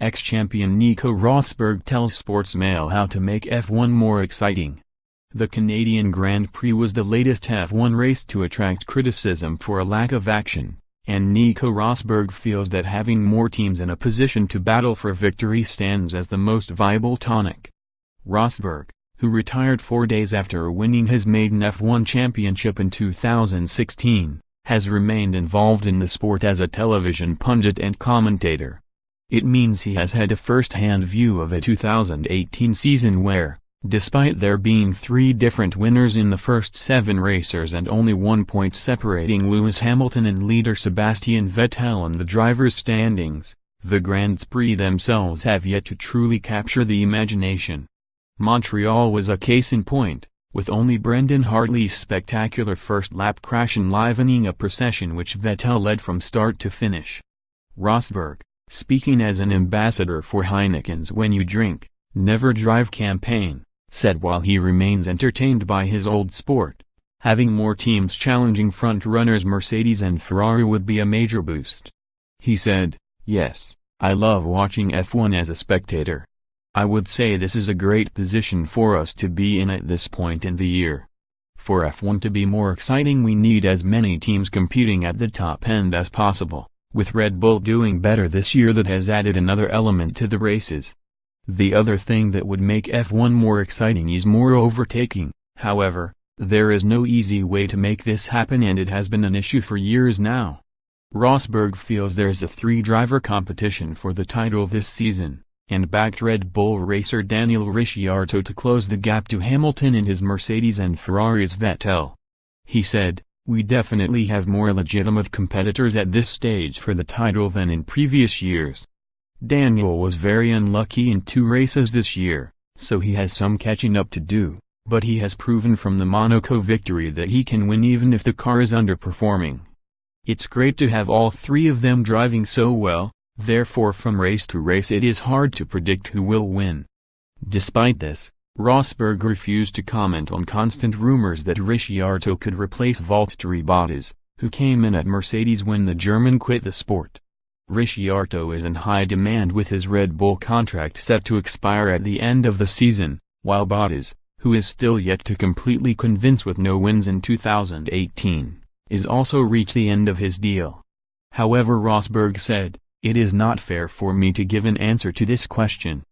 Ex-champion Nico Rosberg tells Sportsmail how to make F1 more exciting. The Canadian Grand Prix was the latest F1 race to attract criticism for a lack of action, and Nico Rosberg feels that having more teams in a position to battle for victory stands as the most viable tonic. Rosberg, who retired 4 days after winning his maiden F1 championship in 2016, has remained involved in the sport as a television pundit and commentator. It means he has had a first-hand view of a 2018 season where, despite there being 3 different winners in the first 7 racers and only 1 point separating Lewis Hamilton and leader Sebastian Vettel in the drivers' standings, the Grands Prix themselves have yet to truly capture the imagination. Montreal was a case in point, with only Brendan Hartley's spectacular first-lap crash enlivening a procession which Vettel led from start to finish. Rosberg, speaking as an ambassador for Heineken's "When You Drink, Never Drive" campaign, said while he remains entertained by his old sport, having more teams challenging front-runners Mercedes and Ferrari would be a major boost. He said, "Yes, I love watching F1 as a spectator. I would say this is a great position for us to be in at this point in the year. For F1 to be more exciting we need as many teams competing at the top end as possible, with Red Bull doing better this year that has added another element to the races. The other thing that would make F1 more exciting is more overtaking. However, there is no easy way to make this happen and it has been an issue for years now." Rosberg feels there's a 3-driver competition for the title this season, and backed Red Bull racer Daniel Ricciardo to close the gap to Hamilton and his Mercedes and Ferrari's Vettel. He said, "We definitely have more legitimate competitors at this stage for the title than in previous years. Daniel was very unlucky in 2 races this year, so he has some catching up to do, but he has proven from the Monaco victory that he can win even if the car is underperforming. It's great to have all 3 of them driving so well, therefore from race to race it is hard to predict who will win." Despite this, Rosberg refused to comment on constant rumors that Ricciardo could replace Valtteri Bottas, who came in at Mercedes when the German quit the sport. Ricciardo is in high demand with his Red Bull contract set to expire at the end of the season, while Bottas, who is still yet to completely convince with no wins in 2018, is also reached the end of his deal. However, Rosberg said, "It is not fair for me to give an answer to this question.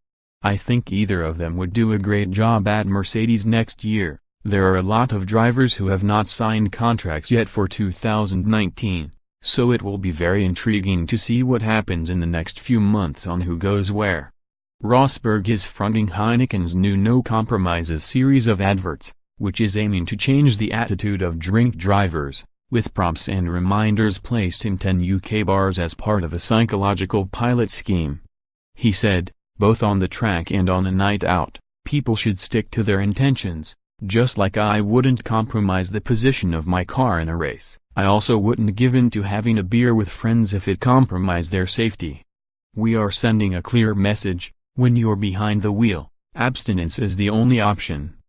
I think either of them would do a great job at Mercedes next year. There are a lot of drivers who have not signed contracts yet for 2019, so it will be very intriguing to see what happens in the next few months on who goes where." Rosberg is fronting Heineken's new No Compromises series of adverts, which is aiming to change the attitude of drink drivers, with prompts and reminders placed in 10 UK bars as part of a psychological pilot scheme. He said, "Both on the track and on a night out, people should stick to their intentions. Just like I wouldn't compromise the position of my car in a race, I also wouldn't give in to having a beer with friends if it compromised their safety. We are sending a clear message: when you're behind the wheel, abstinence is the only option.